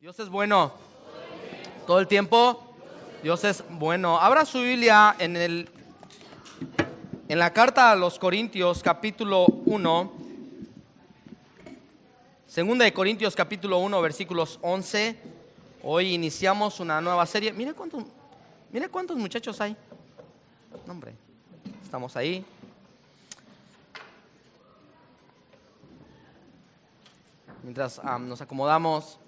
Dios es bueno todo el tiempo. Dios es bueno. Abra su Biblia en la carta a los Corintios capítulo 1. Segunda de Corintios capítulo 1 versículos 11. Hoy iniciamos una nueva serie. Mire cuántos muchachos hay. No, hombre, estamos ahí. Mientras nos acomodamos,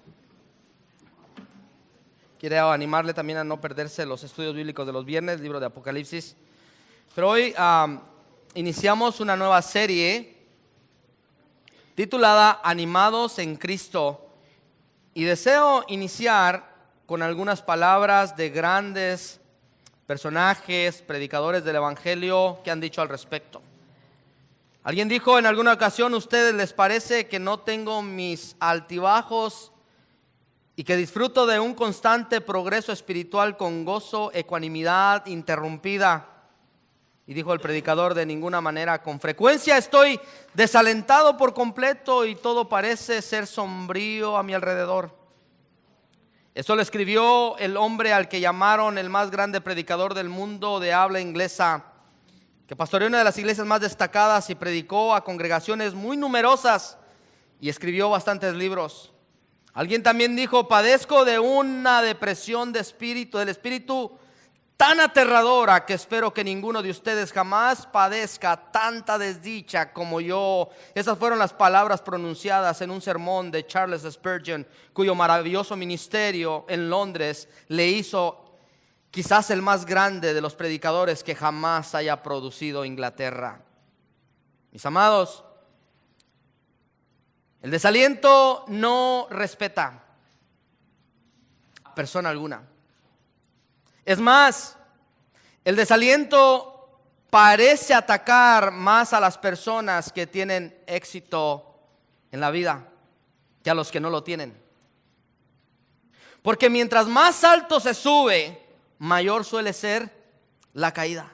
quiero animarle también a no perderse los estudios bíblicos de los viernes, libro de Apocalipsis. Pero hoy iniciamos una nueva serie titulada Animados en Cristo. Y deseo iniciar con algunas palabras de grandes personajes, predicadores del Evangelio que han dicho al respecto. Alguien dijo en alguna ocasión: ¿ustedes les parece que no tengo mis altibajos y que disfruto de un constante progreso espiritual con gozo, ecuanimidad interrumpida? Y dijo el predicador: de ninguna manera, con frecuencia estoy desalentado por completo y todo parece ser sombrío a mi alrededor. Eso lo escribió el hombre al que llamaron el más grande predicador del mundo de habla inglesa, que pastoreó una de las iglesias más destacadas y predicó a congregaciones muy numerosas y escribió bastantes libros. Alguien también dijo: padezco de una depresión del espíritu tan aterradora que espero que ninguno de ustedes jamás padezca tanta desdicha como yo. Esas fueron las palabras pronunciadas en un sermón de Charles Spurgeon, cuyo maravilloso ministerio en Londres le hizo quizás el más grande de los predicadores que jamás haya producido Inglaterra. Mis amados, el desaliento no respeta a persona alguna. Es más, el desaliento parece atacar más a las personas que tienen éxito en la vida que a los que no lo tienen. Porque mientras más alto se sube, mayor suele ser la caída.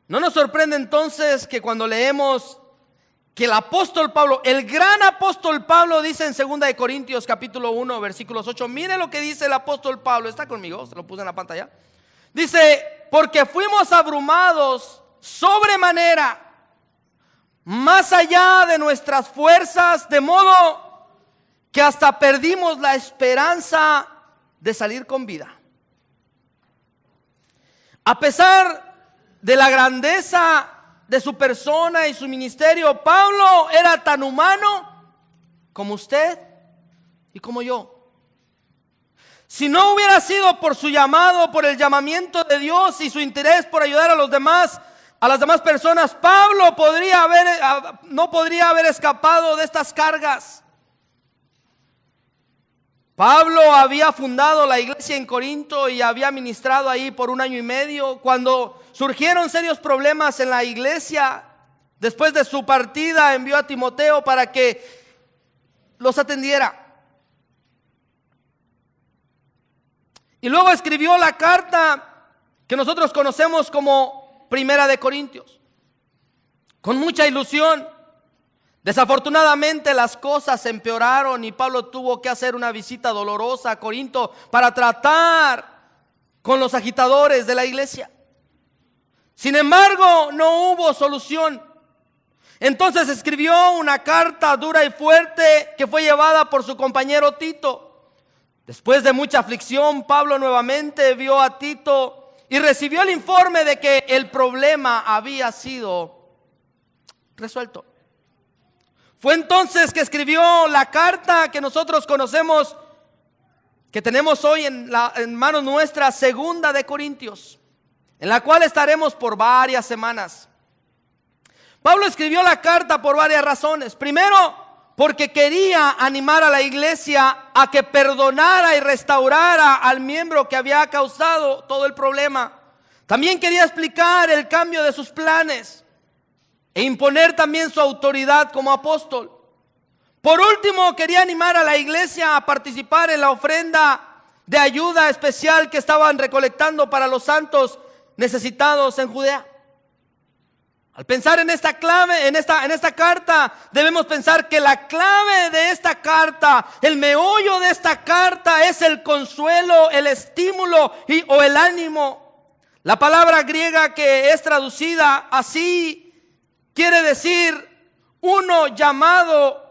No nos sorprende entonces que cuando leemos que el apóstol Pablo, el gran apóstol Pablo, dice en 2 de Corintios capítulo 1 versículos 8, mire lo que dice el apóstol Pablo. ¿Está conmigo? Se lo puse en la pantalla. Dice: porque fuimos abrumados sobremanera, más allá de nuestras fuerzas, de modo que hasta perdimos la esperanza de salir con vida. A pesar de la grandeza de su persona y su ministerio, Pablo era tan humano como usted y como yo. Si no hubiera sido por su llamado, por el llamamiento de Dios y su interés por ayudar a las demás personas, Pablo no podría haber escapado de estas cargas. Pablo había fundado la iglesia en Corinto y había ministrado ahí por 1 año y medio. Cuando surgieron serios problemas en la iglesia, después de su partida envió a Timoteo para que los atendiera. Y luego escribió la carta que nosotros conocemos como Primera de Corintios, con mucha ilusión. Desafortunadamente las cosas empeoraron y Pablo tuvo que hacer una visita dolorosa a Corinto para tratar con los agitadores de la iglesia. Sin embargo, no hubo solución. Entonces escribió una carta dura y fuerte que fue llevada por su compañero Tito. Después de mucha aflicción, Pablo nuevamente vio a Tito y recibió el informe de que el problema había sido resuelto. Fue entonces que escribió la carta que nosotros conocemos, que tenemos hoy en manos nuestras, 2 de Corintios, en la cual estaremos por varias semanas. Pablo escribió la carta por varias razones. Primero, porque quería animar a la iglesia a que perdonara y restaurara al miembro que había causado todo el problema. También quería explicar el cambio de sus planes e imponer también su autoridad como apóstol. Por último, quería animar a la iglesia a participar en la ofrenda de ayuda especial que estaban recolectando para los santos necesitados en Judea. Al pensar en esta clave, en esta carta, debemos pensar que la clave de esta carta, el meollo de esta carta es el consuelo, el estímulo o el ánimo. La palabra griega que es traducida así quiere decir uno llamado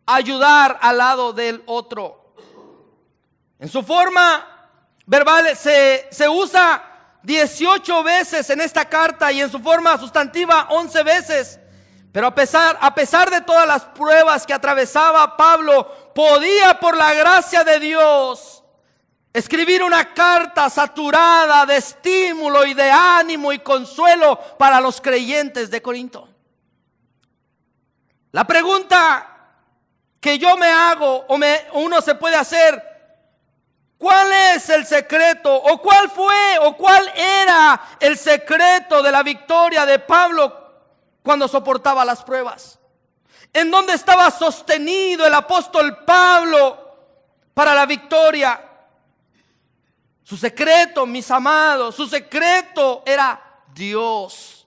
a ayudar al lado del otro. En su forma verbal se usa 18 veces en esta carta y en su forma sustantiva 11 veces. Pero a pesar de todas las pruebas que atravesaba Pablo, podía por la gracia de Dios escribir una carta saturada de estímulo y de ánimo y consuelo para los creyentes de Corinto. La pregunta que yo me hago o uno se puede hacer: ¿cuál es el secreto? ¿O cuál fue? ¿O cuál era el secreto de la victoria de Pablo cuando soportaba las pruebas? ¿En dónde estaba sostenido el apóstol Pablo para la victoria? Su secreto, mis amados, su secreto era Dios.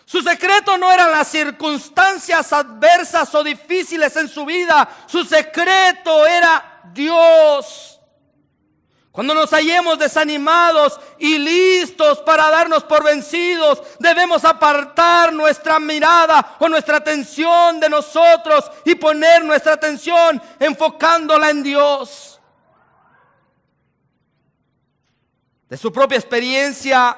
Su secreto no eran las circunstancias adversas o difíciles en su vida. Su secreto era Dios. Cuando nos hallemos desanimados y listos para darnos por vencidos, debemos apartar nuestra mirada o nuestra atención de nosotros y poner nuestra atención enfocándola en Dios. De su propia experiencia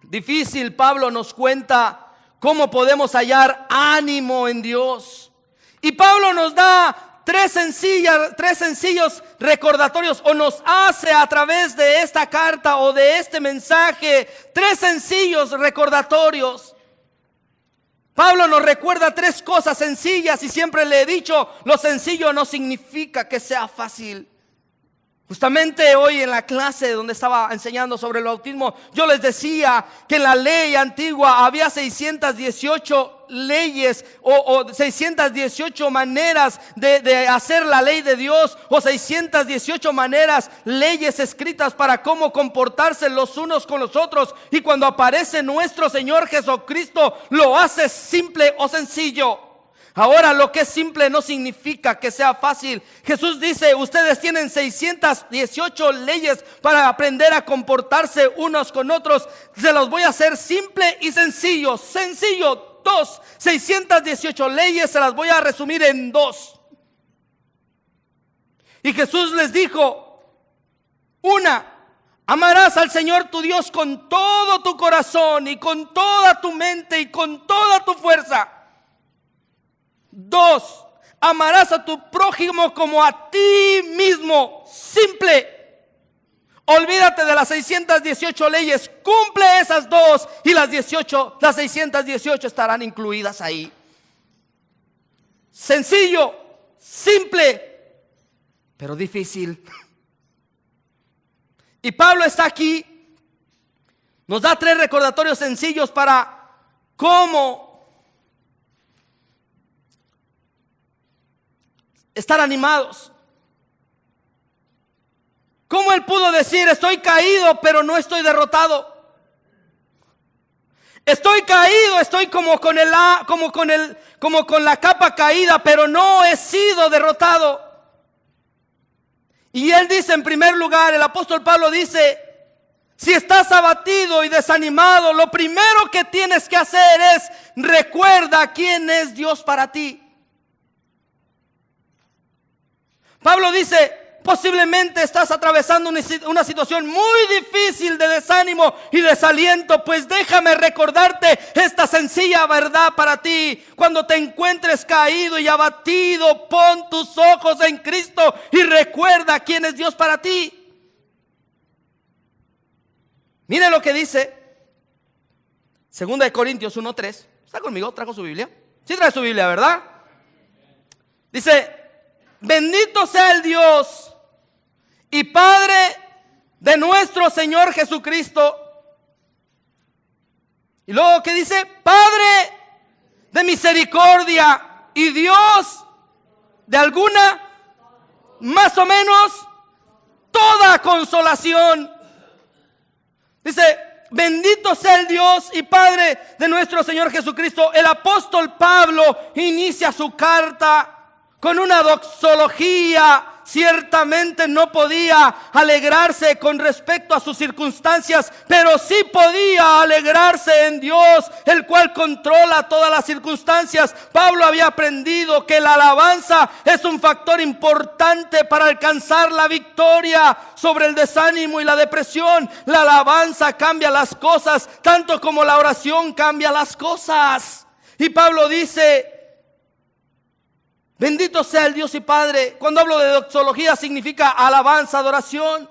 difícil, Pablo nos cuenta cómo podemos hallar ánimo en Dios. Y Pablo nos da tres sencillos recordatorios, o nos hace a través de esta carta o de este mensaje, tres sencillos recordatorios. Pablo nos recuerda tres cosas sencillas, y siempre le he dicho, lo sencillo no significa que sea fácil. Justamente hoy en la clase donde estaba enseñando sobre el bautismo, yo les decía que en la ley antigua había 618 leyes o 618 maneras de hacer la ley de Dios, o 618 maneras, leyes escritas para cómo comportarse los unos con los otros. Y cuando aparece nuestro Señor Jesucristo, lo hace simple o sencillo. Ahora, lo que es simple no significa que sea fácil. Jesús dice: ustedes tienen 618 leyes para aprender a comportarse unos con otros. Se los voy a hacer simple y sencillo. Sencillo, 2. 618 leyes se las voy a resumir en 2. Y Jesús les dijo: 1. Amarás al Señor tu Dios con todo tu corazón y con toda tu mente y con toda tu fuerza. 2. Amarás a tu prójimo como a ti mismo. Simple. Olvídate de las 618 leyes. Cumple esas 2 y las 618 estarán incluidas ahí. Sencillo, simple, pero difícil. Y Pablo está aquí. Nos da 3 recordatorios sencillos para cómo estar animados. ¿Cómo él pudo decir: estoy caído, pero no estoy derrotado? Estoy caído, estoy como con la capa caída, pero no he sido derrotado. Y él dice, en primer lugar, el apóstol Pablo dice: si estás abatido y desanimado, lo primero que tienes que hacer es recuerda quién es Dios para ti. Pablo dice: posiblemente estás atravesando una situación muy difícil de desánimo y desaliento, pues déjame recordarte esta sencilla verdad para ti. Cuando te encuentres caído y abatido, pon tus ojos en Cristo y recuerda quién es Dios para ti. Mire lo que dice 2 Corintios 1:3. ¿Está conmigo? ¿Trajo su Biblia? Sí trae su Biblia, ¿verdad? Dice: bendito sea el Dios y Padre de nuestro Señor Jesucristo. Y luego que dice: Padre de misericordia y Dios de alguna, más o menos, toda consolación. Dice: bendito sea el Dios y Padre de nuestro Señor Jesucristo. El apóstol Pablo inicia su carta con una doxología. Ciertamente no podía alegrarse con respecto a sus circunstancias, pero sí podía alegrarse en Dios, el cual controla todas las circunstancias. Pablo había aprendido que la alabanza es un factor importante para alcanzar la victoria sobre el desánimo y la depresión. La alabanza cambia las cosas, tanto como la oración cambia las cosas. Y Pablo dice: bendito sea el Dios y Padre. Cuando hablo de doxología significa alabanza, adoración.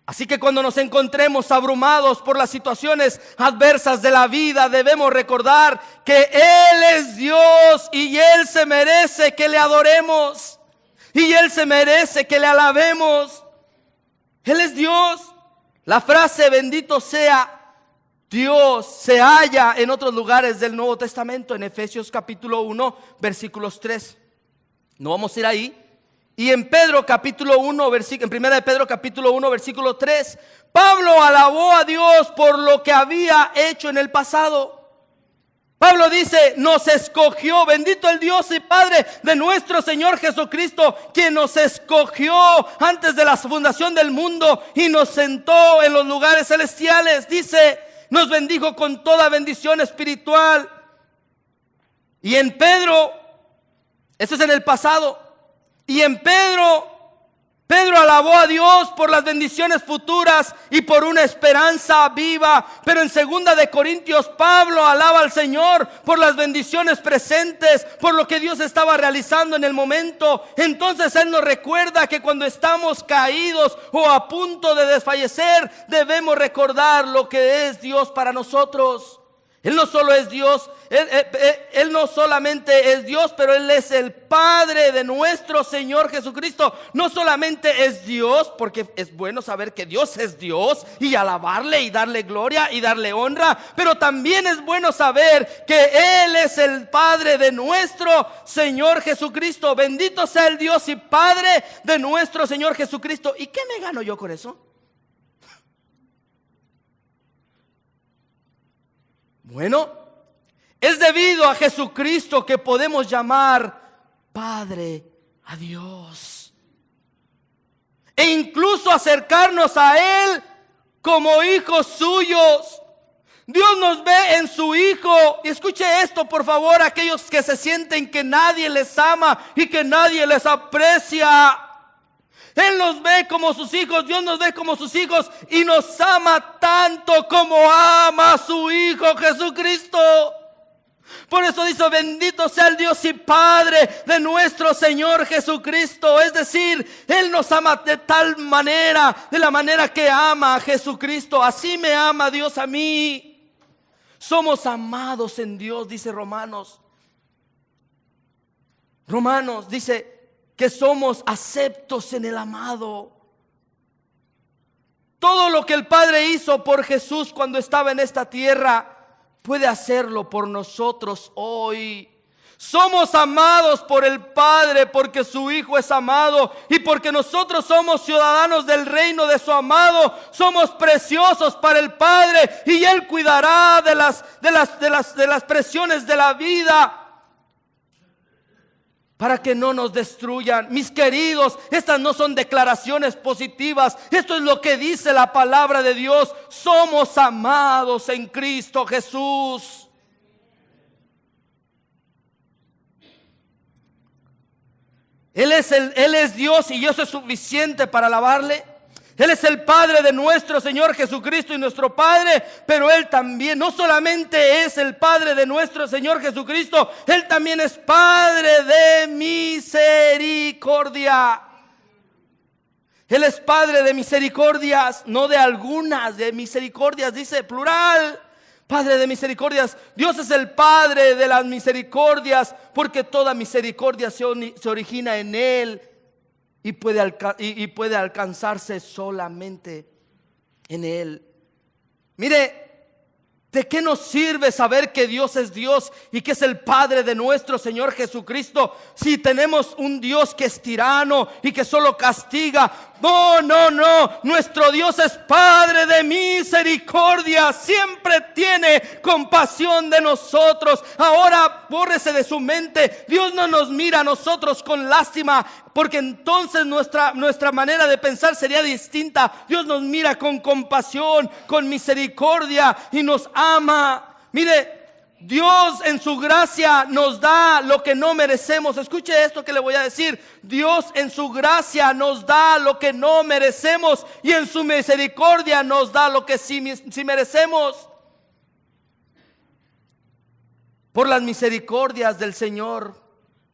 Así que cuando nos encontremos abrumados por las situaciones adversas de la vida, debemos recordar que Él es Dios y Él se merece que le adoremos. Y Él se merece que le alabemos. Él es Dios. La frase bendito sea Dios se halla en otros lugares del Nuevo Testamento, en Efesios capítulo 1, versículos 3. No vamos a ir ahí. Y en Pedro capítulo 1, en primera de Pedro capítulo 1, versículo 3, Pablo alabó a Dios por lo que había hecho en el pasado. Pablo dice: nos escogió, bendito el Dios y Padre de nuestro Señor Jesucristo, quien nos escogió antes de la fundación del mundo y nos sentó en los lugares celestiales. Dice: nos bendijo con toda bendición espiritual. Y en Pedro, eso es en el pasado, y en Pedro alabó a Dios por las bendiciones futuras y por una esperanza viva. Pero en 2 de Corintios, Pablo alaba al Señor por las bendiciones presentes, por lo que Dios estaba realizando en el momento. Entonces Él nos recuerda que cuando estamos caídos o a punto de desfallecer, debemos recordar lo que es Dios para nosotros. Él no solo es Dios, Él no solamente es Dios, pero Él es el Padre de nuestro Señor Jesucristo. No solamente es Dios, porque es bueno saber que Dios es Dios y alabarle y darle gloria y darle honra, pero también es bueno saber que Él es el Padre de nuestro Señor Jesucristo. Bendito sea el Dios y Padre de nuestro Señor Jesucristo. ¿Y qué me gano yo con eso? Bueno, es debido a Jesucristo que podemos llamar Padre a Dios e incluso acercarnos a Él como hijos suyos. Dios nos ve en su Hijo. Y escuche esto, por favor, aquellos que se sienten que nadie les ama y que nadie les aprecia. Él nos ve como sus hijos, Dios nos ve como sus hijos y nos ama tanto como ama a su Hijo Jesucristo. Por eso dice: bendito sea el Dios y Padre de nuestro Señor Jesucristo. Es decir, Él nos ama de tal manera, de la manera que ama a Jesucristo. Así me ama Dios a mí. Somos amados en Dios, dice Romanos. Romanos dice que somos aceptos en el amado. Todo lo que el Padre hizo por Jesús cuando estaba en esta tierra, puede hacerlo por nosotros hoy. Somos amados por el Padre porque su Hijo es amado y porque nosotros somos ciudadanos del reino de su amado. Somos preciosos para el Padre y Él cuidará de las presiones de la vida para que no nos destruyan. Mis queridos, estas no son declaraciones positivas. Esto es lo que dice la palabra de Dios. Somos amados en Cristo Jesús. Él es Dios y eso es suficiente para alabarle. Él es el Padre de nuestro Señor Jesucristo y nuestro Padre, pero Él también no solamente es el Padre de nuestro Señor Jesucristo, Él también es Padre de misericordia. Él es Padre de misericordias, no de algunas, de misericordias, dice plural. Padre de misericordias. Dios es el Padre de las misericordias, porque toda misericordia se origina en Él. Y puede alcanzarse solamente en Él. Mire, ¿de qué nos sirve saber que Dios es Dios y que es el Padre de nuestro Señor Jesucristo si tenemos un Dios que es tirano y que solo castiga? No, no, no. Nuestro Dios es Padre de misericordia. Siempre tiene compasión de nosotros. Ahora bórrese de su mente. Dios no nos mira a nosotros con lástima, porque entonces nuestra manera de pensar sería distinta. Dios nos mira con compasión, con misericordia y nos ama. Mire, Dios en su gracia nos da lo que no merecemos. Escuche esto que le voy a decir. Dios en su gracia nos da lo que no merecemos, y en su misericordia nos da lo que sí merecemos. Por las misericordias del Señor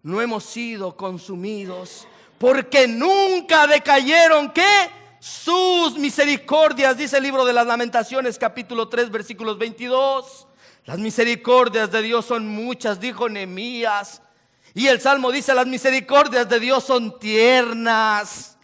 no hemos sido consumidos, porque nunca decayeron, ¿qué? Sus misericordias, dice el libro de las Lamentaciones, capítulo 3, versículos 22. Las misericordias de Dios son muchas, dijo Nehemías. Y el Salmo dice: las misericordias de Dios son tiernas.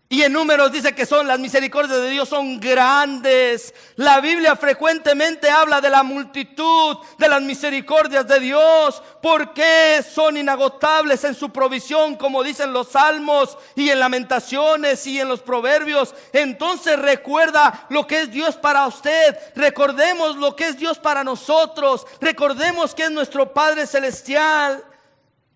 Y en Números dice que las misericordias de Dios son grandes. La Biblia frecuentemente habla de la multitud de las misericordias de Dios, porque son inagotables en su provisión, como dicen los Salmos y en Lamentaciones y en los Proverbios. Entonces recuerda lo que es Dios para usted. Recordemos lo que es Dios para nosotros. Recordemos que es nuestro Padre Celestial.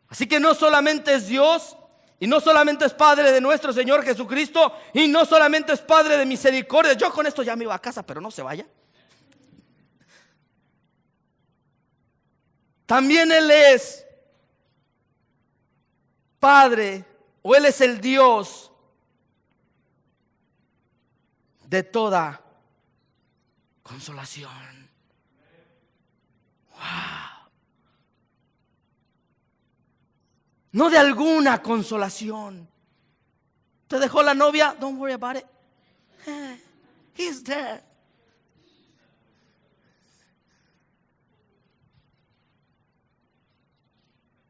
Así que no solamente es Dios, y no solamente es Padre de nuestro Señor Jesucristo, y no solamente es Padre de misericordia. Yo con esto ya me iba a casa, pero no se vaya. También Él es Padre, o Él es el Dios de toda consolación. Wow. No de alguna consolación. ¿Te dejó la novia? Don't worry about it. He's there.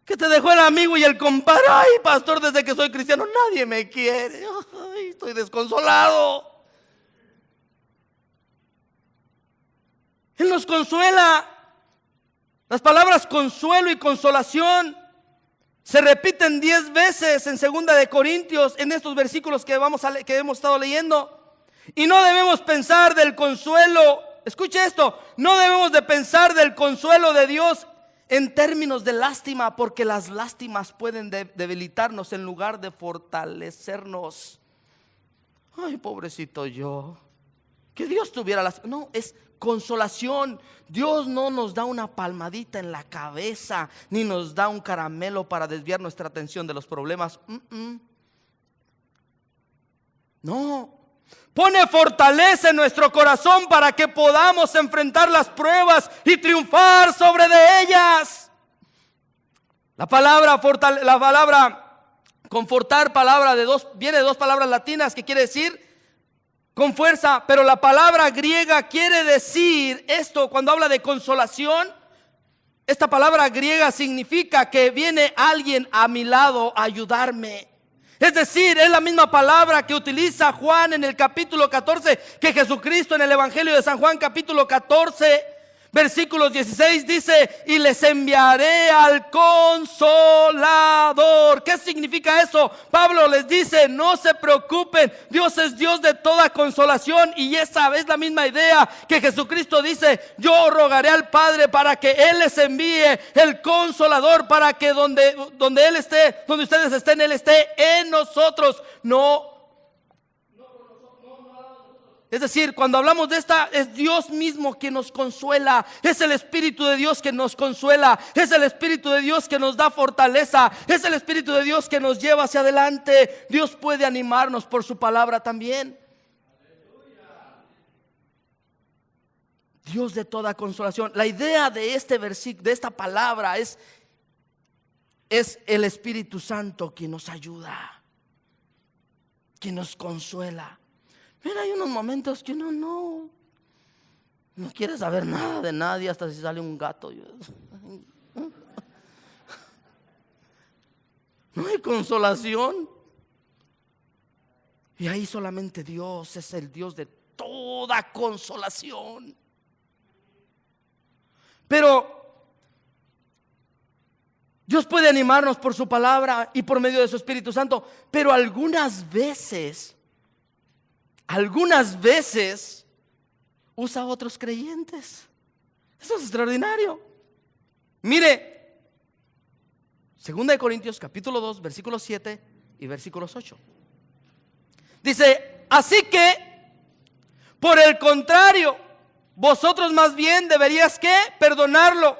Que te dejó el amigo y el compadre. Ay, pastor, desde que soy cristiano nadie me quiere. Ay, estoy desconsolado. Él nos consuela. Las palabras consuelo y consolación se repiten 10 veces en 2 de Corintios, en estos versículos que hemos estado leyendo. Y no debemos pensar del consuelo, escuche esto, no debemos de pensar del consuelo de Dios en términos de lástima, porque las lástimas pueden debilitarnos en lugar de fortalecernos. Ay, pobrecito yo, que Dios tuviera lástima. No, es consolación. Dios no nos da una palmadita en la cabeza, ni nos da un caramelo para desviar nuestra atención de los problemas. No. Pone fortaleza en nuestro corazón para que podamos enfrentar las pruebas y triunfar sobre de ellas. La palabra confortar, viene de dos palabras latinas que quiere decir con fuerza, pero la palabra griega quiere decir esto. Cuando habla de consolación, esta palabra griega significa que viene alguien a mi lado a ayudarme. Es decir, es la misma palabra que utiliza Juan en el capítulo 14, que Jesucristo en el Evangelio de San Juan capítulo 14, versículos 16 dice: y les enviaré al Consolador. ¿Qué significa eso? Pablo les dice: no se preocupen, Dios es Dios de toda consolación. Y esa es la misma idea que Jesucristo dice: yo rogaré al Padre para que Él les envíe el Consolador, para que donde Él esté, donde ustedes estén, Él esté en nosotros. Es decir, cuando hablamos de esta, es Dios mismo quien nos consuela. Es el Espíritu de Dios que nos consuela. Es el Espíritu de Dios que nos da fortaleza. Es el Espíritu de Dios que nos lleva hacia adelante. Dios puede animarnos por su palabra también. Dios de toda consolación. La idea de este versículo, de esta palabra, es el Espíritu Santo quien nos ayuda, quien nos consuela. Mira, hay unos momentos que uno no quiere saber nada de nadie, hasta si sale un gato. No hay consolación. Y ahí solamente Dios es el Dios de toda consolación. Pero Dios puede animarnos por su palabra y por medio de su Espíritu Santo, pero algunas veces usa a otros creyentes. Eso es extraordinario. Mire, 2 Corintios capítulo 2, versículos 7 y versículos 8. Dice, así que, por el contrario, vosotros más bien deberíais que perdonarlo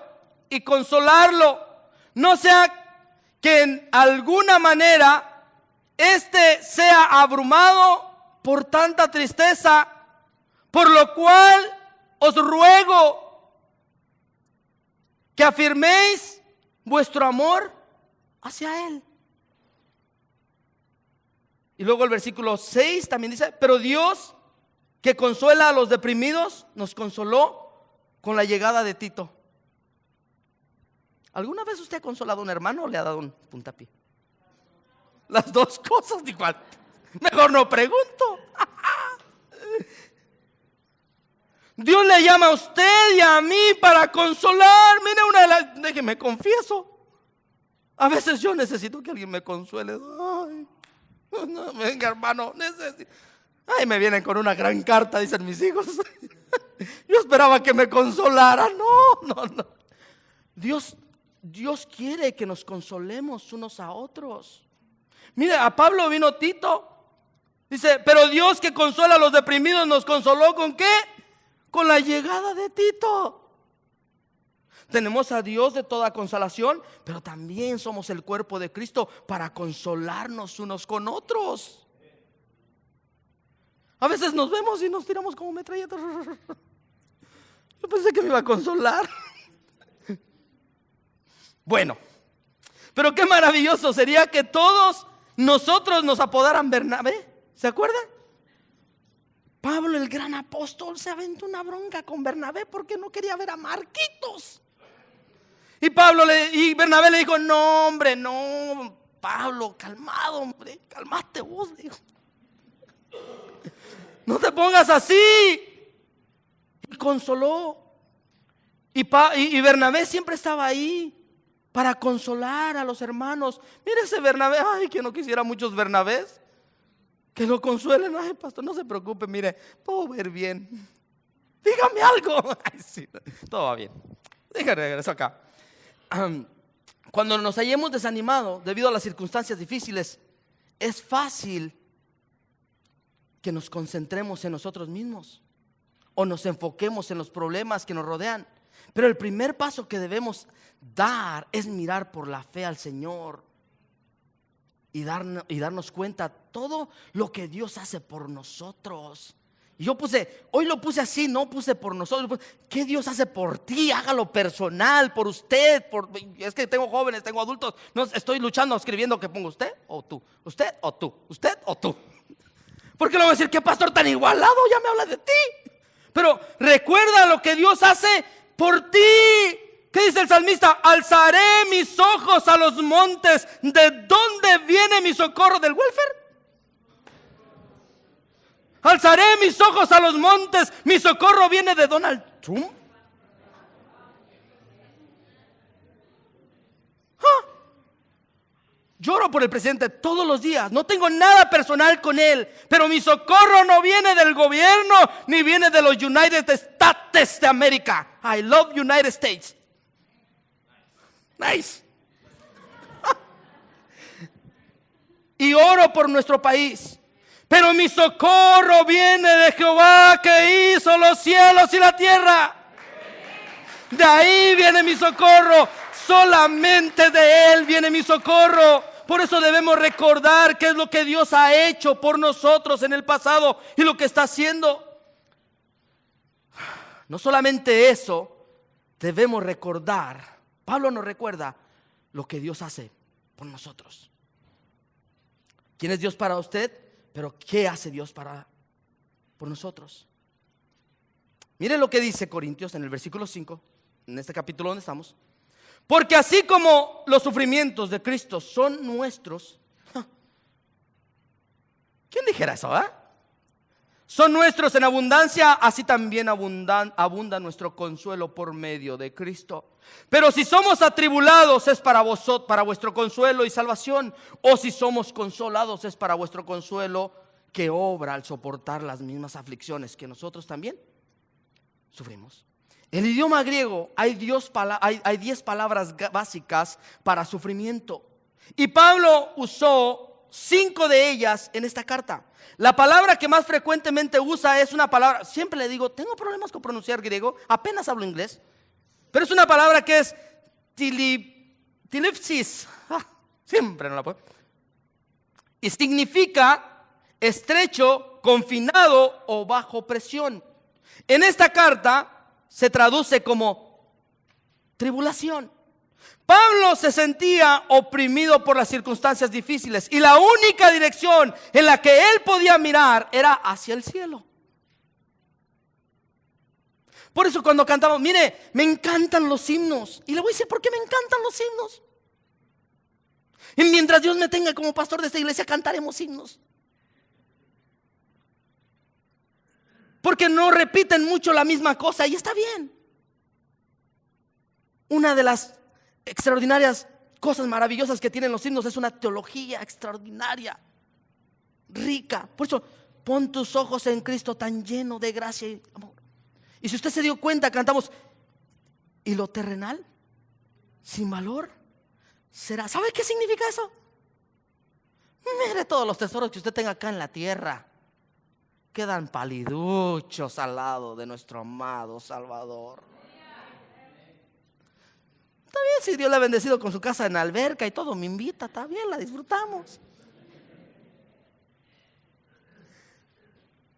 y consolarlo. No sea que en alguna manera éste sea abrumado por tanta tristeza, por lo cual os ruego que afirméis vuestro amor hacia él. Y luego el versículo 6 también dice, pero Dios, que consuela a los deprimidos, nos consoló con la llegada de Tito. ¿Alguna vez usted ha consolado a un hermano o le ha dado un puntapié? Las dos cosas, igual. Mejor no pregunto. Dios le llama a usted y a mí para consolar. Mire, déjeme confieso. A veces yo necesito que alguien me consuele. Ay, no, venga, hermano, necesito. Ay, me vienen con una gran carta, dicen mis hijos. Yo esperaba que me consolara. No. Dios quiere que nos consolemos unos a otros. Mire, a Pablo vino Tito. Dice, pero Dios que consuela a los deprimidos nos consoló ¿con qué? Con la llegada de Tito. Tenemos a Dios de toda consolación, pero también somos el cuerpo de Cristo para consolarnos unos con otros. A veces nos vemos y nos tiramos como metralletas. Yo pensé que me iba a consolar. Bueno, pero qué maravilloso sería que todos nosotros nos apodaran Bernabé. ¿Se acuerdan? Pablo, el gran apóstol, se aventó una bronca con Bernabé porque no quería ver a Marquitos. Y Bernabé le dijo, no, hombre, no, Pablo, calmado, hombre, calmate vos, dijo. No te pongas así. Y consoló. Y Bernabé siempre estaba ahí para consolar a los hermanos. Mire ese Bernabé, ay, que no quisiera muchos Bernabés que lo consuelen. Ay, pastor, no se preocupe, mire, puedo ver bien. Dígame algo. Ay, sí, todo va bien. Déjame regreso acá. Cuando nos hallemos desanimados debido a las circunstancias difíciles, es fácil que nos concentremos en nosotros mismos o nos enfoquemos en los problemas que nos rodean. Pero el primer paso que debemos dar es mirar por la fe al Señor y darnos cuenta todo lo que Dios hace por nosotros. Y hoy lo puse así, no puse por nosotros. ¿Qué Dios hace por ti? Hágalo personal, por usted. Es que tengo jóvenes, tengo adultos. No, estoy luchando, escribiendo que pongo usted o tú, usted o tú, usted o tú. ¿Por qué le voy a decir qué pastor tan igualado? Ya me habla de ti. Pero recuerda lo que Dios hace por ti. ¿Qué dice el salmista? Alzaré mis ojos a los montes. ¿De dónde viene mi socorro? ¿Del welfare? Alzaré mis ojos a los montes. ¿Mi socorro viene de Donald Trump? Lloro por el presidente todos los días. No tengo nada personal con él. Pero mi socorro no viene del gobierno, ni viene de los United States de América. I love United States. Nice. Y oro por nuestro país. Pero mi socorro viene de Jehová, que hizo los cielos y la tierra. De ahí viene mi socorro. Solamente de Él viene mi socorro. Por eso debemos recordar qué es lo que Dios ha hecho por nosotros en el pasado y lo que está haciendo. No solamente eso, debemos recordar. Pablo nos recuerda lo que Dios hace por nosotros. ¿Quién es Dios para usted? Pero ¿qué hace Dios por nosotros? Mire lo que dice Corintios en el versículo 5, en este capítulo donde estamos. Porque así como los sufrimientos de Cristo son nuestros. ¿Quién dijera eso? son nuestros en abundancia, así también abunda nuestro consuelo por medio de Cristo. Pero si somos atribulados, es para vuestro consuelo y salvación. O si somos consolados, es para vuestro consuelo, que obra al soportar las mismas aflicciones que nosotros también sufrimos. En el idioma griego hay 10 palabras básicas para sufrimiento. Y Pablo usó 5 de ellas en esta carta. La palabra que más frecuentemente usa es una palabra, siempre le digo, tengo problemas con pronunciar griego, apenas hablo inglés, pero es una palabra que es tilipsis. Siempre no la puedo. Y significa estrecho, confinado o bajo presión. En esta carta se traduce como tribulación. Pablo se sentía oprimido por las circunstancias difíciles y la única dirección en la que él podía mirar era hacia el cielo. Por eso cuando cantamos, mire, me encantan los himnos. Y le voy a decir por qué me encantan los himnos. Y mientras Dios me tenga como pastor de esta iglesia, cantaremos himnos. Porque no repiten mucho la misma cosa y está bien. Una de las extraordinarias cosas maravillosas que tienen los himnos es una teología extraordinaria, rica. Por eso, pon tus ojos en Cristo, tan lleno de gracia y amor. Y si usted se dio cuenta, cantamos, y lo terrenal, sin valor, será. ¿Sabe qué significa eso? Mire todos los tesoros que usted tenga acá en la tierra, quedan paliduchos al lado de nuestro amado Salvador. Está bien, si Dios le ha bendecido con su casa en alberca y todo, me invita, está bien, la disfrutamos.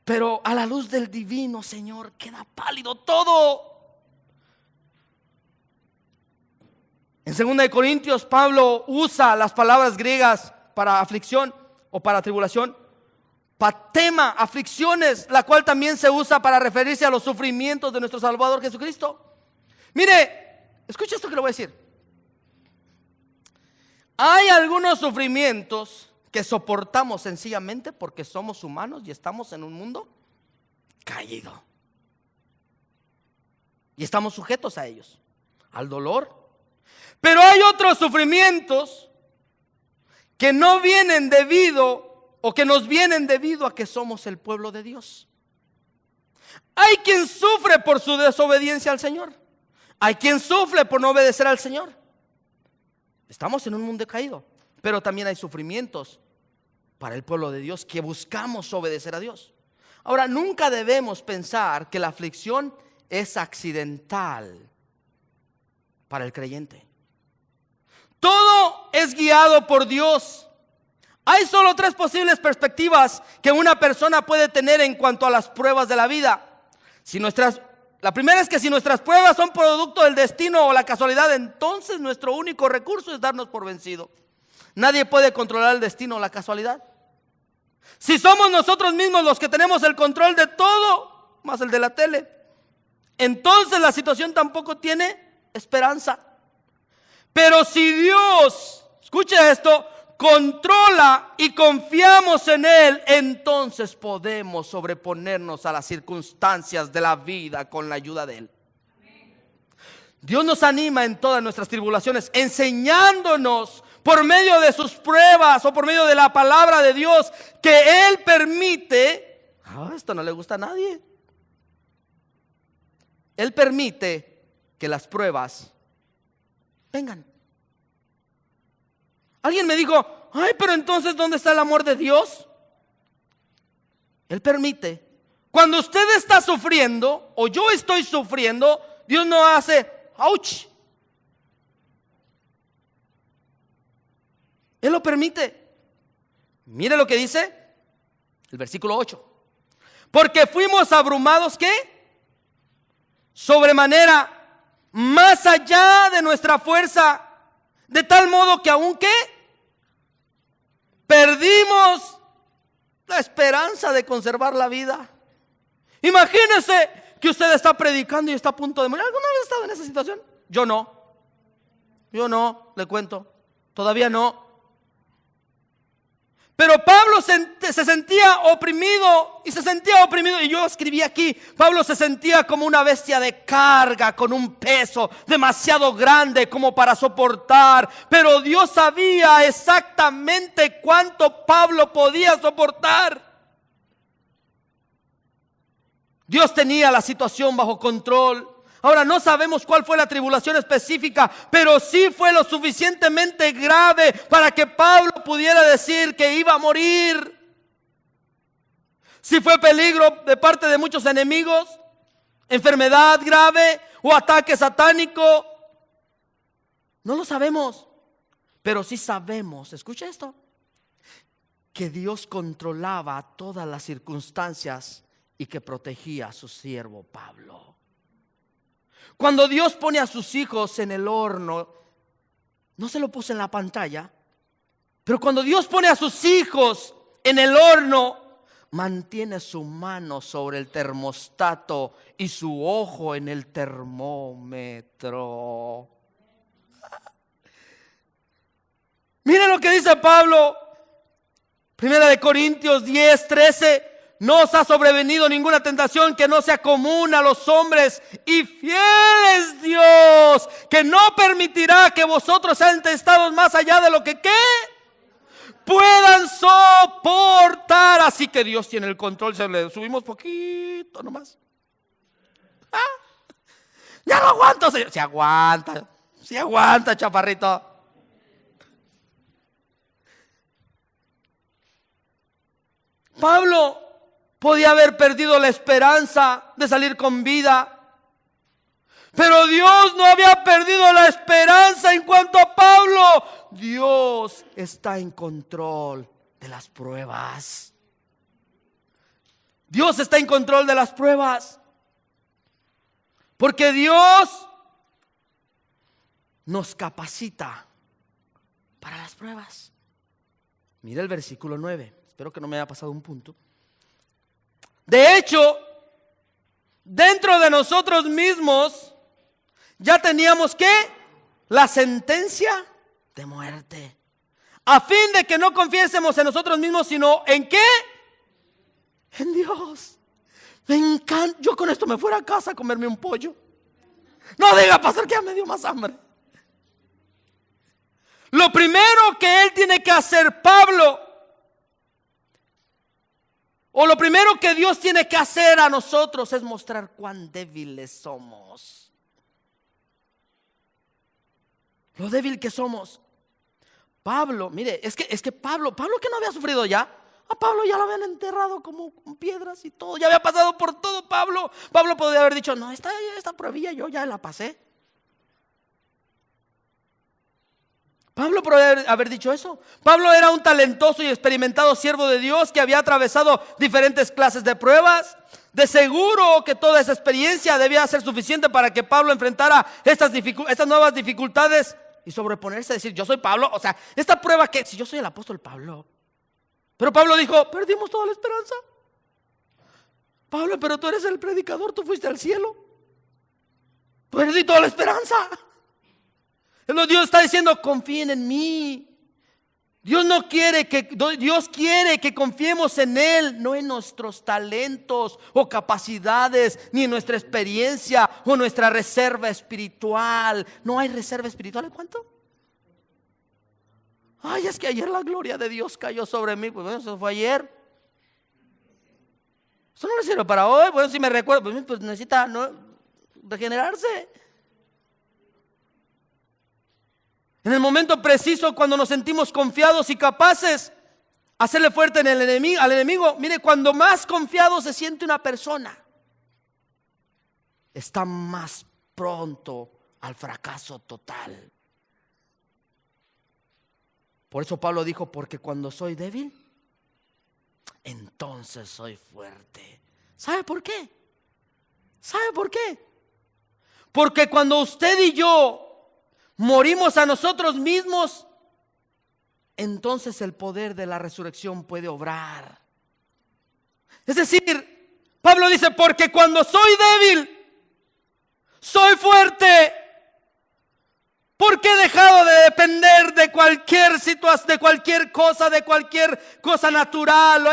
Pero a la luz del divino Señor queda pálido todo. En 2 Corintios, Pablo usa las palabras griegas para aflicción o para tribulación, patema, aflicciones, la cual también se usa para referirse a los sufrimientos de nuestro Salvador Jesucristo. Mire, escucha esto que le voy a decir. Hay algunos sufrimientos que soportamos sencillamente porque somos humanos y estamos en un mundo caído. Y estamos sujetos a ellos, al dolor. Pero hay otros sufrimientos que no vienen debido o que nos vienen debido a que somos el pueblo de Dios. Hay quien sufre por su desobediencia al Señor. Hay quien sufre por no obedecer al Señor. Estamos en un mundo caído, pero también hay sufrimientos para el pueblo de Dios que buscamos obedecer a Dios. Ahora, nunca debemos pensar que la aflicción es accidental para el creyente. Todo es guiado por Dios. Hay solo 3 posibles perspectivas que una persona puede tener en cuanto a las pruebas de la vida. La primera es que si nuestras pruebas son producto del destino o la casualidad, entonces nuestro único recurso es darnos por vencido. Nadie puede controlar el destino o la casualidad. Si somos nosotros mismos los que tenemos el control de todo, más el de la tele, entonces la situación tampoco tiene esperanza. Pero si Dios, escuche esto, controla y confiamos en Él, entonces podemos sobreponernos a las circunstancias de la vida con la ayuda de Él. Dios nos anima en todas nuestras tribulaciones, enseñándonos por medio de sus pruebas o por medio de la palabra de Dios que Él permite. Esto no le gusta a nadie. Él permite que las pruebas vengan. Alguien me dijo, pero entonces ¿dónde está el amor de Dios? Él permite. Cuando usted está sufriendo o yo estoy sufriendo, Dios no hace ¡ouch! Él lo permite. Mire lo que dice el versículo 8. Porque fuimos abrumados, ¿qué? Sobremanera, más allá de nuestra fuerza, de tal modo que aún ¿qué? Perdimos la esperanza de conservar la vida. Imagínese que usted está predicando y está a punto de morir. ¿Alguna vez ha estado en esa situación? Yo no, le cuento, todavía no. Pero Pablo se sentía oprimido y yo escribí aquí, Pablo se sentía como una bestia de carga con un peso demasiado grande como para soportar, pero Dios sabía exactamente cuánto Pablo podía soportar. Dios tenía la situación bajo control. Ahora no sabemos cuál fue la tribulación específica, pero sí fue lo suficientemente grave para que Pablo pudiera decir que iba a morir. Si fue peligro de parte de muchos enemigos, enfermedad grave o ataque satánico, no lo sabemos. Pero sí sabemos, escucha esto, que Dios controlaba todas las circunstancias y que protegía a su siervo Pablo. Cuando Dios pone a sus hijos en el horno, no se lo puse en la pantalla, pero cuando Dios pone a sus hijos en el horno, mantiene su mano sobre el termostato y su ojo en el termómetro. Miren lo que dice Pablo, 1 Corintios 10:13. No os ha sobrevenido ninguna tentación que no sea común a los hombres, y fiel es Dios, que no permitirá que vosotros sean tentados más allá de lo que ¿qué? Puedan soportar. Así que Dios tiene el control. Se le subimos poquito nomás. Ya no aguanto, señor. Si aguanta, chaparrito. Pablo podía haber perdido la esperanza de salir con vida, pero Dios no había perdido la esperanza en cuanto a Pablo. Dios está en control de las pruebas. Dios está en control de las pruebas, porque Dios nos capacita para las pruebas. Mira el versículo 9. Espero que no me haya pasado un punto. De hecho, dentro de nosotros mismos ya teníamos ¿qué? La sentencia de muerte, a fin de que no confiésemos en nosotros mismos, sino ¿en qué? En Dios. Me encanta. Yo con esto me fuera a casa a comerme un pollo. No diga, pastor, que ya me dio más hambre. Lo primero que él tiene que hacer, Pablo, o lo primero que Dios tiene que hacer a nosotros, es mostrar cuán débiles somos. Lo débil que somos. Pablo, mire, es que Pablo que no había sufrido ya. A Pablo ya lo habían enterrado como con piedras y todo. Ya había pasado por todo Pablo. Pablo podría haber dicho, no, esta pruebilla yo ya la pasé. Pablo podría haber dicho eso. Pablo era un talentoso y experimentado siervo de Dios que había atravesado diferentes clases de pruebas. De seguro que toda esa experiencia debía ser suficiente para que Pablo enfrentara estas nuevas dificultades y sobreponerse, decir, yo soy Pablo. O sea, esta prueba que, si yo soy el apóstol Pablo. Pero Pablo dijo, perdimos toda la esperanza. Pablo, pero tú eres el predicador, tú fuiste al cielo. Perdí toda la esperanza. Dios está diciendo, confíen en mí. Dios quiere que confiemos en Él, no en nuestros talentos o capacidades, ni en nuestra experiencia o nuestra reserva espiritual. No hay reserva espiritual. ¿En cuánto? Ay, es que ayer la gloria de Dios cayó sobre mí. Pues bueno, eso fue ayer. Eso no le sirve para hoy. Bueno, si me recuerdo, pues necesita regenerarse. En el momento preciso, cuando nos sentimos confiados y capaces, hacerle fuerte al enemigo. Mire, cuando más confiado se siente una persona, está más pronto al fracaso total. Por eso Pablo dijo, porque cuando soy débil, entonces soy fuerte. ¿Sabe por qué? ¿Sabe por qué? Porque cuando usted y yo morimos a nosotros mismos, entonces el poder de la resurrección puede obrar. Es decir, Pablo dice, porque cuando soy débil, soy fuerte. Porque he dejado de depender de cualquier situación, de cualquier cosa natural.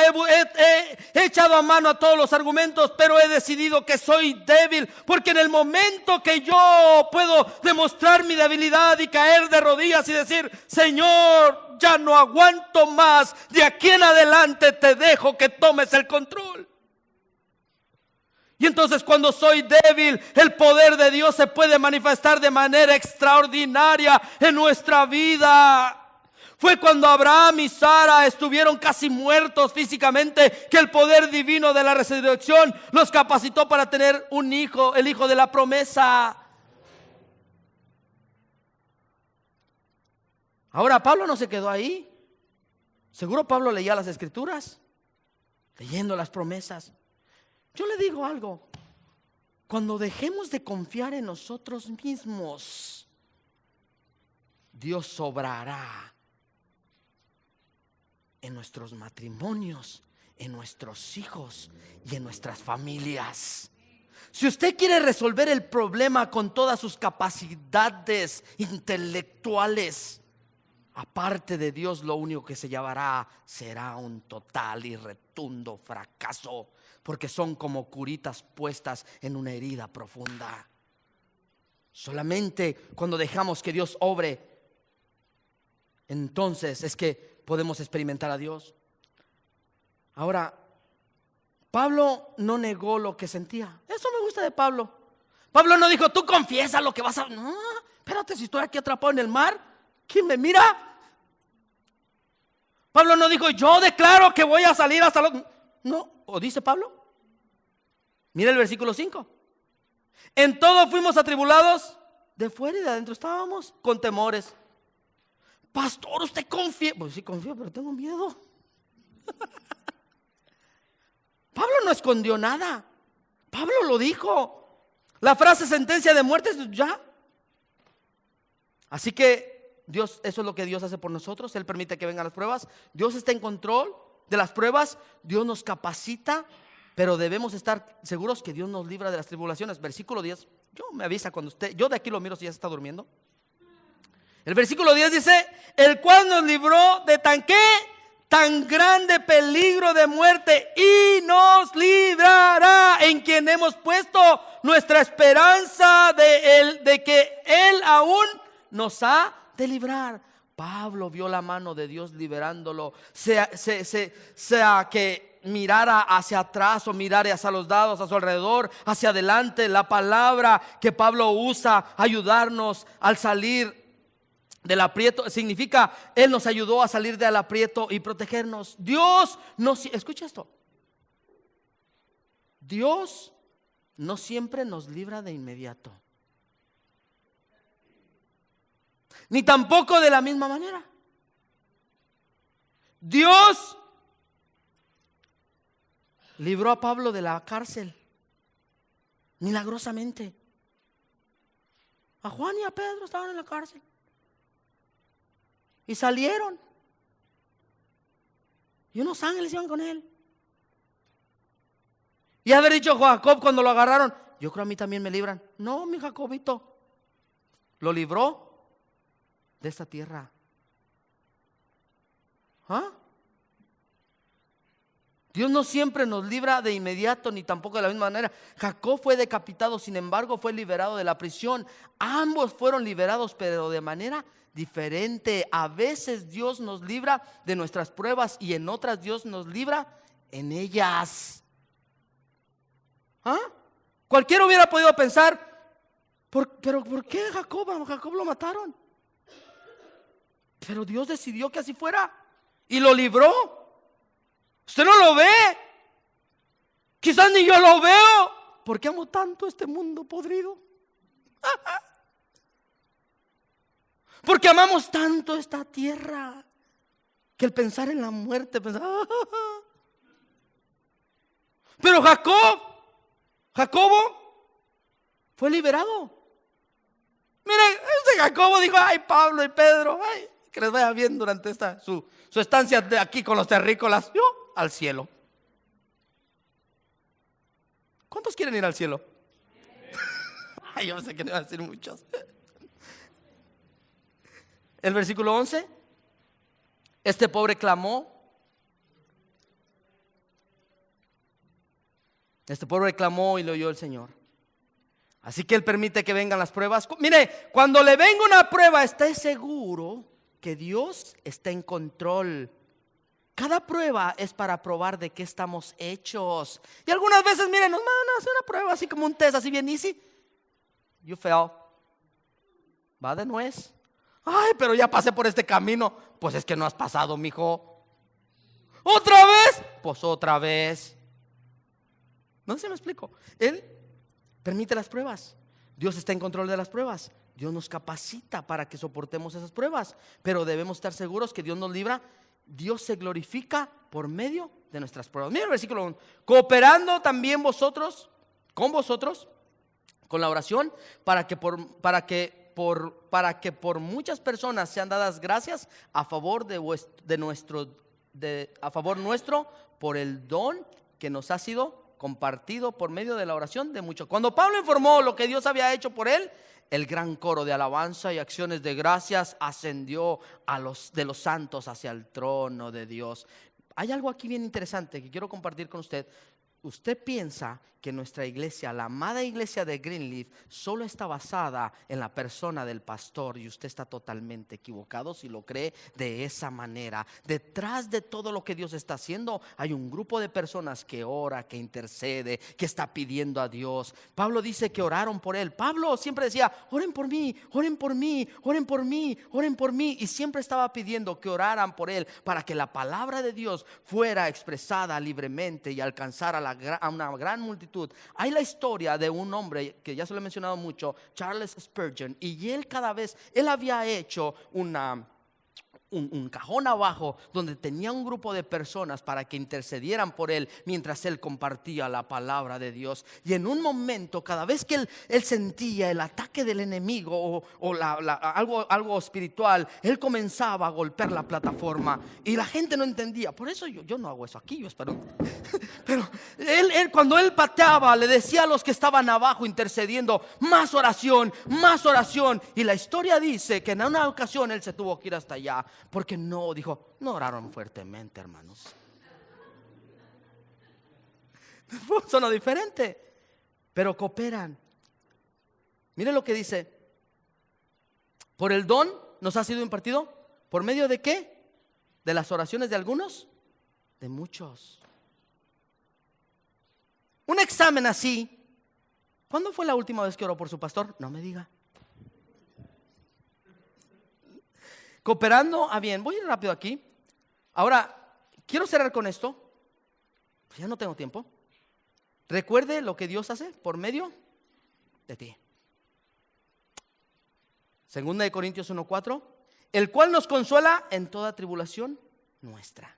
He echado a mano a todos los argumentos, pero he decidido que soy débil. Porque en el momento que yo puedo demostrar mi debilidad y caer de rodillas y decir: Señor, ya no aguanto más, de aquí en adelante te dejo que tomes el control. Y entonces, cuando soy débil, el poder de Dios se puede manifestar de manera extraordinaria en nuestra vida. Fue cuando Abraham y Sara estuvieron casi muertos físicamente que el poder divino de la resurrección los capacitó para tener un hijo, el hijo de la promesa. Ahora, Pablo no se quedó ahí. Seguro Pablo leía las escrituras, leyendo las promesas. Yo le digo algo: cuando dejemos de confiar en nosotros mismos, Dios obrará en nuestros matrimonios, en nuestros hijos y en nuestras familias. Si usted quiere resolver el problema con todas sus capacidades intelectuales, aparte de Dios, lo único que se llevará será un total y rotundo fracaso, porque son como curitas puestas en una herida profunda. Solamente cuando dejamos que Dios obre, entonces es que podemos experimentar a Dios. Ahora, Pablo no negó lo que sentía. Eso me gusta de Pablo. Pablo no dijo: tú confiesa lo que vas a... No, espérate, si estoy aquí atrapado en el mar, ¿quién me mira? Pablo no dijo: yo declaro que voy a salir hasta los... No, ¿o dice Pablo? Mira el versículo 5. En todo fuimos atribulados, de fuera y de adentro estábamos con temores. Pastor, ¿usted confía? Pues sí confío, pero tengo miedo. Pablo no escondió nada. Pablo lo dijo. La frase sentencia de muerte es ya. Así que Dios, eso es lo que Dios hace por nosotros. Él permite que vengan las pruebas. Dios está en control de las pruebas. Dios nos capacita, pero debemos estar seguros que Dios nos libra de las tribulaciones. Versículo 10. Yo me avisa cuando usted, yo de aquí lo miro si ya se está durmiendo. El versículo 10 dice: el cual nos libró de tan grande peligro de muerte, y nos librará, en quien hemos puesto nuestra esperanza de que Él aún nos ha de librar. Pablo vio la mano de Dios liberándolo, sea que mirara hacia atrás o mirara hacia los lados, a su alrededor, hacia adelante. La palabra que Pablo usa, ayudarnos al salir del aprieto, significa Él nos ayudó a salir del aprieto y protegernos. Dios escucha esto: Dios no siempre nos libra de inmediato, ni tampoco de la misma manera. Dios libró a Pablo de la cárcel milagrosamente. A Juan y a Pedro estaban en la cárcel y salieron, y unos ángeles iban con él. Y haber dicho Jacob cuando lo agarraron: yo creo a mí también me libran. No, mi Jacobito lo libró de esta tierra. Dios no siempre nos libra de inmediato, ni tampoco de la misma manera. Jacob fue decapitado, sin embargo fue liberado de la prisión. Ambos fueron liberados, pero de manera diferente. A veces Dios nos libra de nuestras pruebas, y en otras Dios nos libra en ellas. Cualquiera hubiera podido pensar: pero ¿por qué Jacob lo mataron? Pero Dios decidió que así fuera y lo libró. Usted no lo ve, quizás ni yo lo veo. ¿Por qué amo tanto este mundo podrido? Porque amamos tanto esta tierra que el pensar en la muerte, Pero Jacobo fue liberado. Miren, este Jacobo dijo: ay, Pablo y Pedro, ay, que les vaya bien durante su estancia de aquí con los terrícolas. Yo al cielo. ¿Cuántos quieren ir al cielo? Ay, yo sé que no van a decir muchos. El versículo 11. Este pobre clamó. Este pobre clamó y lo oyó el Señor. Así que Él permite que vengan las pruebas. Mire, cuando le venga una prueba, esté seguro que Dios está en control. Cada prueba es para probar de qué estamos hechos. Y algunas veces, miren, nos mandan a hacer una prueba así como un test, así bien easy. You fail. Va de nuez. Ay, pero ya pasé por este camino. Pues es que no has pasado, mijo. ¿Otra vez? Pues otra vez. No sé si me explico. Él permite las pruebas. Dios está en control de las pruebas. Dios nos capacita para que soportemos esas pruebas. Pero debemos estar seguros que Dios nos libra. Dios se glorifica por medio de nuestras pruebas. Mira el versículo 1. Cooperando también vosotros, con la oración, para que por muchas personas sean dadas gracias a favor a favor nuestro, por el don que nos ha sido compartido por medio de la oración de muchos. Cuando Pablo informó lo que Dios había hecho por él, el gran coro de alabanza y acciones de gracias ascendió de los santos hacia el trono de Dios. Hay algo aquí bien interesante que quiero compartir con usted. Usted piensa que nuestra iglesia, la amada iglesia de Greenleaf, solo está basada en la persona del pastor, y usted está totalmente equivocado si lo cree de esa manera. Detrás de todo lo que Dios está haciendo hay un grupo de personas que ora, que intercede, que está pidiendo a Dios. Pablo dice que oraron por él. Pablo siempre decía: oren por mí, oren por mí, oren por mí, oren por mí, y siempre estaba pidiendo que oraran por él para que la palabra de Dios fuera expresada libremente y alcanzara a una gran multitud. Hay la historia de un hombre que ya se lo he mencionado mucho, Charles Spurgeon, y él había hecho un cajón abajo donde tenía un grupo de personas para que intercedieran por él mientras él compartía la palabra de Dios. Y en un momento, cada vez que él sentía el ataque del enemigo o algo espiritual, él comenzaba a golpear la plataforma y la gente no entendía. Por eso yo no hago eso aquí, yo espero. Pero él cuando él pateaba, le decía a los que estaban abajo intercediendo: más oración, más oración. Y la historia dice que en una ocasión él se tuvo que ir hasta allá, porque no oraron fuertemente, hermanos. Son diferente, pero cooperan. Miren lo que dice: por el don nos ha sido impartido. ¿Por medio de qué? ¿De las oraciones de algunos? De muchos. Un examen así. ¿Cuándo fue la última vez que oró por su pastor? No me diga. Cooperando a bien. Voy a ir rápido aquí. Ahora, quiero cerrar con esto. Ya no tengo tiempo. Recuerde lo que Dios hace por medio de ti. Segunda de Corintios 1:4. El cual nos consuela en toda tribulación nuestra,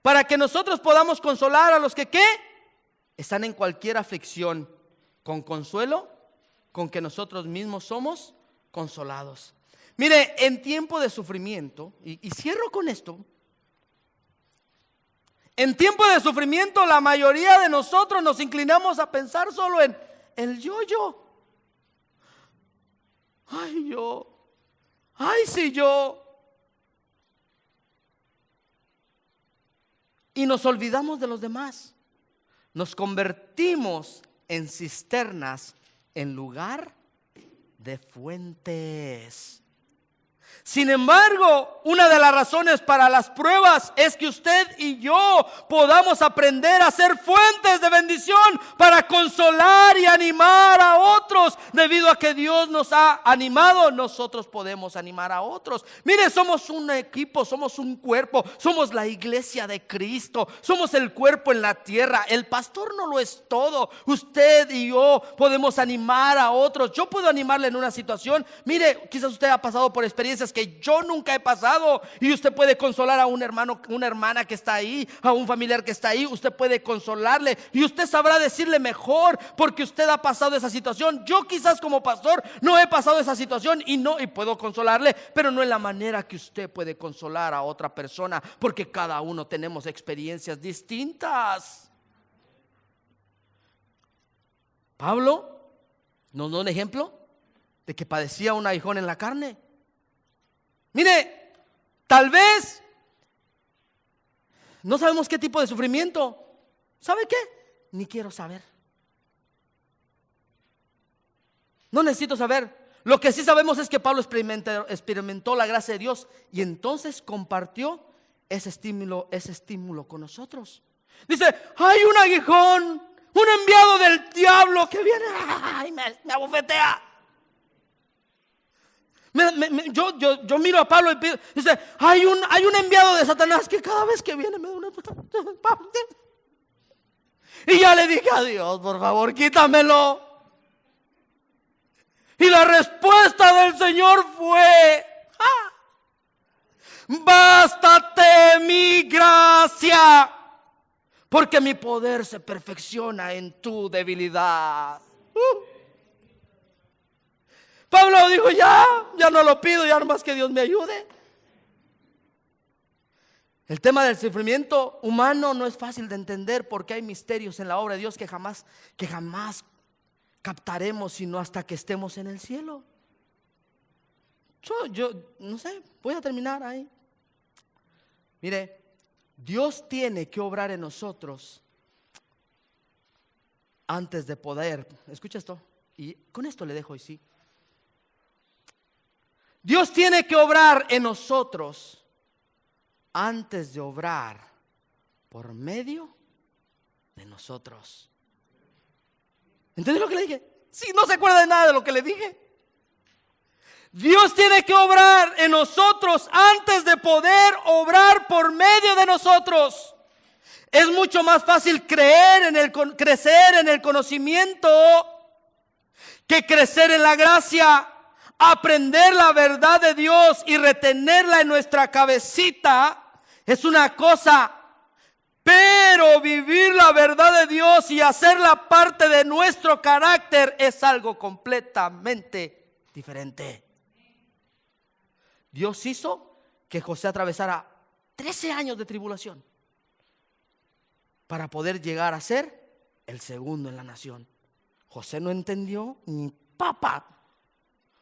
para que nosotros podamos consolar a los que ¿qué? Están en cualquier aflicción, con consuelo con que nosotros mismos somos consolados. Mire, en tiempo de sufrimiento, y cierro con esto, en tiempo de sufrimiento la mayoría de nosotros nos inclinamos a pensar solo en el yo. Ay, yo. Ay, sí, yo. Y nos olvidamos de los demás. Nos convertimos en cisternas en lugar de fuentes. Sin embargo, una de las razones para las pruebas es que usted y yo podamos aprender a ser fuentes de bendición para consolar y animar a otros. Debido a que Dios nos ha animado, nosotros podemos animar a otros. Mire, somos un equipo, somos un cuerpo, somos la iglesia de Cristo, somos el cuerpo en la tierra. El pastor no lo es todo. Usted y yo podemos animar a otros. Yo puedo animarle en una situación. Mire, quizás usted ha pasado por experiencias que yo nunca he pasado, y usted puede consolar a un hermano, una hermana que está ahí, a un familiar que está ahí. Usted puede consolarle y usted sabrá decirle mejor, porque usted ha pasado esa situación. Yo quizás como pastor no he pasado esa situación y puedo consolarle, pero no en la manera que usted puede consolar a otra persona, porque cada uno tenemos experiencias distintas. Pablo nos da un ejemplo de que padecía un aguijón en la carne. Mire, tal vez no sabemos qué tipo de sufrimiento. ¿Sabe qué? Ni quiero saber. No necesito saber. Lo que sí sabemos es que Pablo experimentó la gracia de Dios y entonces compartió ese estímulo con nosotros. Dice, hay un aguijón, un enviado del diablo que viene, ay, me abofetea. Yo miro a Pablo y dice, hay un enviado de Satanás que cada vez que viene me da una... Y ya le dije a Dios, por favor, quítamelo. Y la respuesta del Señor fue, bástate mi gracia, porque mi poder se perfecciona en tu debilidad. Pablo dijo, ya no lo pido, ya nomás que Dios me ayude. El tema del sufrimiento humano no es fácil de entender porque hay misterios en la obra de Dios que jamás captaremos sino hasta que estemos en el cielo. Yo no sé, voy a terminar ahí. Mire, Dios tiene que obrar en nosotros antes de poder. Escucha esto, y con esto le dejo y sí. Dios tiene que obrar en nosotros antes de obrar por medio de nosotros. ¿Entiendes lo que le dije? Si no se acuerda de nada de lo que le dije. Dios tiene que obrar en nosotros antes de poder obrar por medio de nosotros. Es mucho más fácil crecer en el conocimiento que crecer en la gracia. Aprender la verdad de Dios y retenerla en nuestra cabecita es una cosa, pero vivir la verdad de Dios y hacerla parte de nuestro carácter es algo completamente diferente. Dios hizo que José atravesara 13 años de tribulación para poder llegar a ser el segundo en la nación. José no entendió ni papa.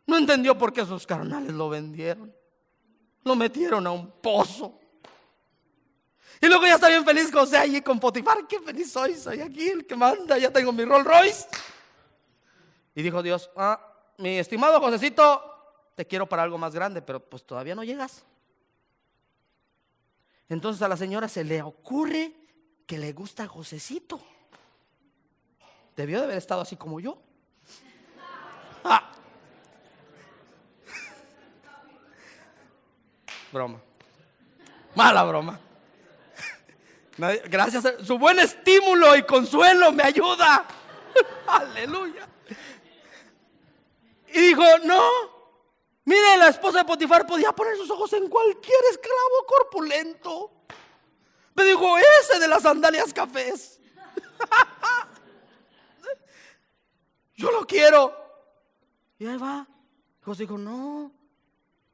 No entendió por qué sus carnales lo vendieron. Lo metieron a un pozo. Y luego ya está bien feliz José allí con Potifar. Qué feliz soy aquí el que manda. Ya tengo mi Rolls Royce. Y dijo Dios, mi estimado Josecito, te quiero para algo más grande, pero pues todavía no llegas. Entonces a la señora se le ocurre que le gusta Josecito. Debió de haber estado así como yo. Broma. Mala broma. Gracias a su buen estímulo y consuelo me ayuda. Aleluya. Y dijo, no. Mire, la esposa de Potifar podía poner sus ojos en cualquier esclavo corpulento. Me dijo, ese de las sandalias cafés. Yo lo quiero. Y ahí va. José dijo, no.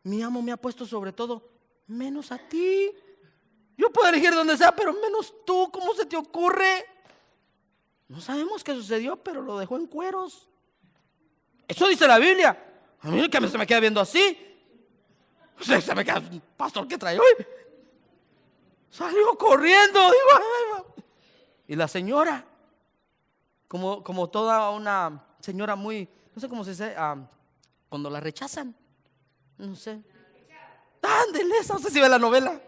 Mi amo me ha puesto sobre todo, menos a ti. Yo puedo elegir donde sea, pero menos tú. ¿Cómo se te ocurre? No sabemos qué sucedió, pero lo dejó en cueros. Eso dice la Biblia. A mí que se me queda viendo así. Se me queda, pastor, ¿qué trae hoy? Salió corriendo. Digo, y la señora, como toda una señora muy, no sé cómo se dice, cuando la rechazan. No sé. Ándele, no sé si ve la novela.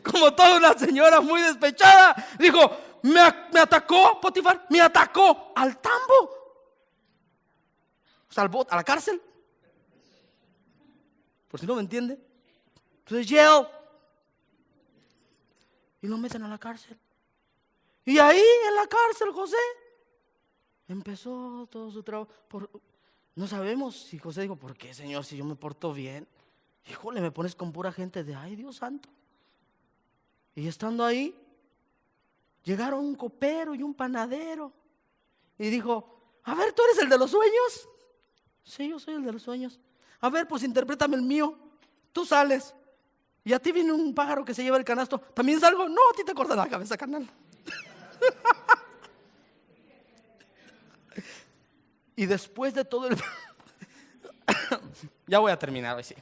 Como toda una señora muy despechada, dijo, me atacó Potifar, me atacó al tambo, salvó a la cárcel. Por si no me entiende. Entonces jail. Y lo meten a la cárcel. Y ahí en la cárcel José empezó todo su trabajo. No sabemos si José dijo, ¿por qué, Señor, si yo me porto bien? Híjole, me pones con pura gente de, ay, Dios santo. Y estando ahí, llegaron un copero y un panadero. Y dijo, a ver, ¿tú eres el de los sueños? Sí, yo soy el de los sueños. A ver, pues interprétame el mío. Tú sales. Y a ti viene un pájaro que se lleva el canasto. ¿También salgo? No, a ti te cortan la cabeza, carnal. Y después de todo el Ya voy a terminar hoy, sí.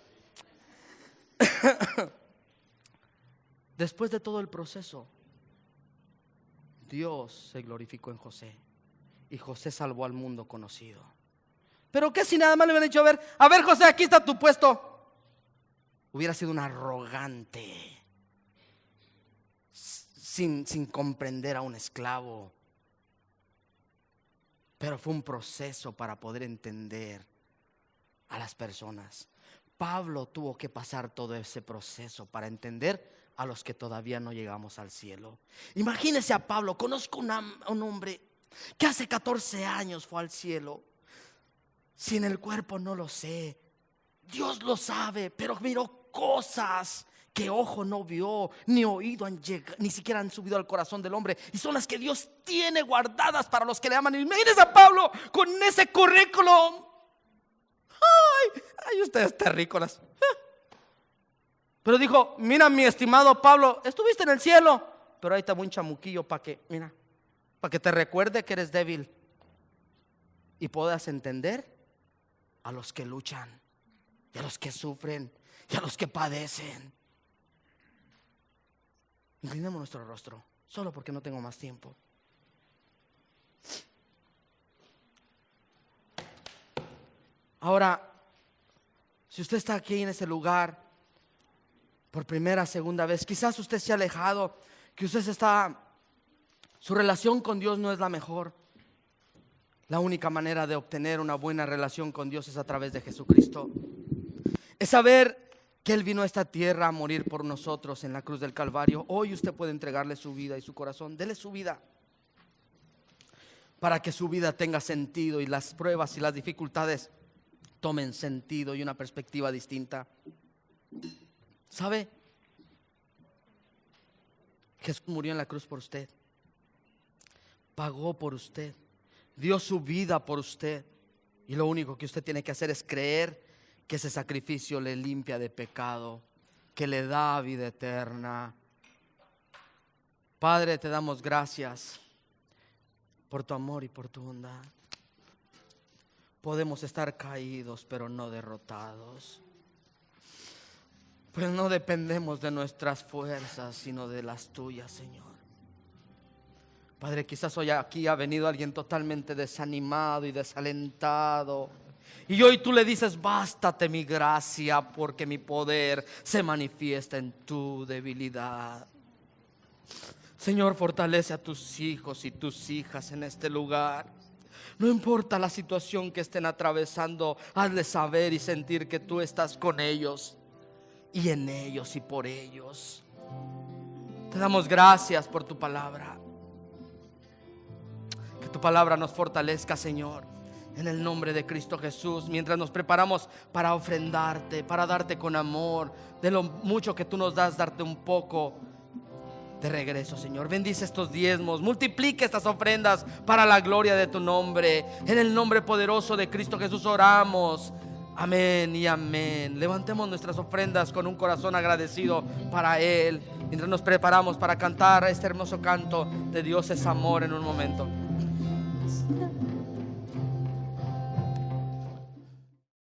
Después de todo el proceso, Dios se glorificó en José y José salvó al mundo conocido. Pero ¿qué si nada más le hubieran dicho, a ver José, aquí está tu puesto? Hubiera sido un arrogante, sin comprender a un esclavo. Pero fue un proceso para poder entender a las personas. Pablo tuvo que pasar todo ese proceso para entender a los que todavía no llegamos al cielo. Imagínese a Pablo. Conozco un hombre que hace 14 años fue al cielo. Si en el cuerpo no lo sé, Dios lo sabe, pero miró cosas que ojo no vio, ni oído han llegado, ni siquiera han subido al corazón del hombre, y son las que Dios tiene guardadas para los que le aman. Imagínense a Pablo con ese currículum. Ay, ustedes terrícolas. Pero dijo, mira mi estimado Pablo, estuviste en el cielo, pero ahí está un chamuquillo para que te recuerde que eres débil y puedas entender a los que luchan, y a los que sufren, y a los que padecen. Inclinemos nuestro rostro, solo porque no tengo más tiempo. Ahora, si usted está aquí en ese lugar por primera, segunda vez, quizás usted se ha alejado, que su relación con Dios no es la mejor. La única manera de obtener una buena relación con Dios es a través de Jesucristo. Es saber que Él vino a esta tierra a morir por nosotros en la cruz del Calvario. Hoy usted puede entregarle su vida y su corazón. Dele su vida para que su vida tenga sentido y las pruebas y las dificultades tomen sentido y una perspectiva distinta. ¿Sabe? Jesús murió en la cruz por usted, pagó por usted, dio su vida por usted, y lo único que usted tiene que hacer es creer que ese sacrificio le limpia de pecado, que le da vida eterna. Padre, te damos gracias por tu amor y por tu bondad. Podemos estar caídos, pero no derrotados. Pues no dependemos de nuestras fuerzas, sino de las tuyas, Señor. Padre, quizás hoy aquí ha venido alguien totalmente desanimado y desalentado, y hoy tú le dices, bástate mi gracia, porque mi poder se manifiesta en tu debilidad. Señor, fortalece a tus hijos y tus hijas en este lugar. No importa la situación que estén atravesando, hazles saber y sentir que tú estás con ellos, y en ellos y por ellos. Te damos gracias por tu palabra. Que tu palabra nos fortalezca, Señor, en el nombre de Cristo Jesús, mientras nos preparamos para ofrendarte, para darte con amor. De lo mucho que tú nos das, darte un poco de regreso, Señor. Bendice estos diezmos, multiplique estas ofrendas para la gloria de tu nombre. En el nombre poderoso de Cristo Jesús oramos. Amén y amén. Levantemos nuestras ofrendas con un corazón agradecido para Él, mientras nos preparamos para cantar este hermoso canto de Dios es amor en un momento.